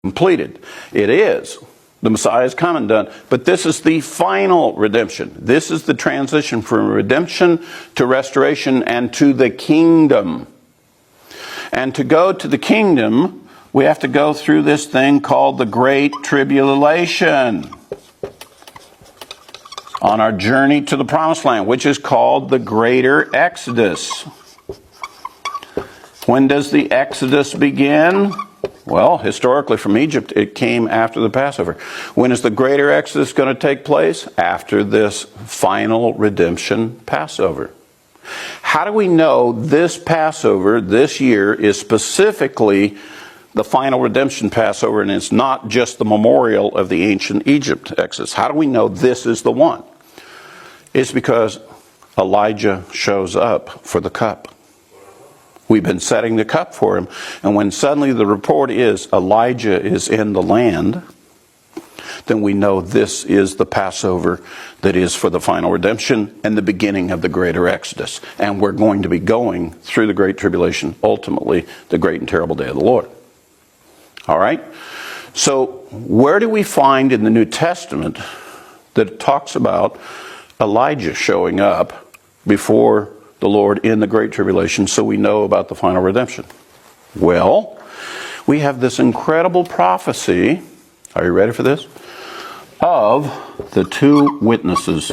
completed. It is. The Messiah is come and done. But this is the final redemption. This is the transition from redemption to restoration and to the kingdom. And to go to the kingdom, we have to go through this thing called the Great Tribulation on our journey to the Promised Land, which is called the Greater Exodus. When does the Exodus begin? Well, historically from Egypt, it came after the Passover. When is the Greater Exodus going to take place? After this final redemption Passover. How do we know this Passover this year is specifically the final redemption Passover and it's not just the memorial of the ancient Egypt Exodus? How do we know this is the one? It's because Elijah shows up for the cup. We've been setting the cup for him. And when suddenly the report is Elijah is in the land, then we know this is the Passover that is for the final redemption and the beginning of the Greater Exodus. And we're going to be going through the Great Tribulation, ultimately the great and terrible day of the Lord. All right? So where do we find in the New Testament that it talks about Elijah showing up before the Lord in the Great Tribulation so we know about the final redemption? Well, we have this incredible prophecy, are you ready for this? Of the two witnesses.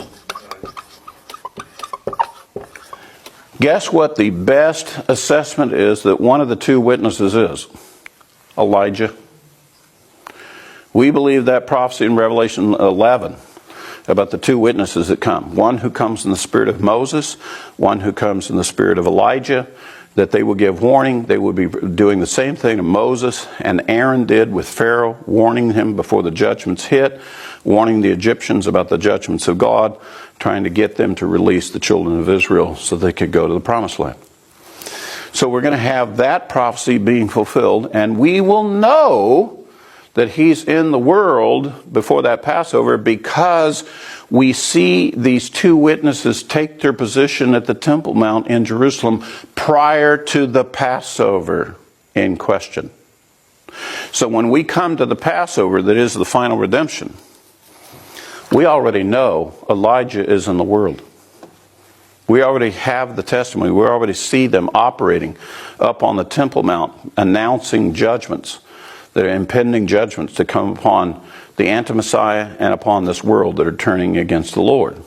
Guess what the best assessment is that one of the two witnesses is? Elijah. We believe that prophecy in Revelation 11 about the two witnesses that come. One who comes in the spirit of Moses, one who comes in the spirit of Elijah, that they will give warning. They will be doing the same thing to Moses and Aaron did with Pharaoh, warning him before the judgments hit, warning the Egyptians about the judgments of God, trying to get them to release the children of Israel so they could go to the Promised Land. So we're going to have that prophecy being fulfilled, and we will know that he's in the world before that Passover because we see these two witnesses take their position at the Temple Mount in Jerusalem prior to the Passover in question. So when we come to the Passover that is the final redemption, we already know Elijah is in the world. We already have the testimony. We already see them operating up on the Temple Mount, announcing judgments. There are impending judgments to come upon the anti-Messiah and upon this world that are turning against the Lord.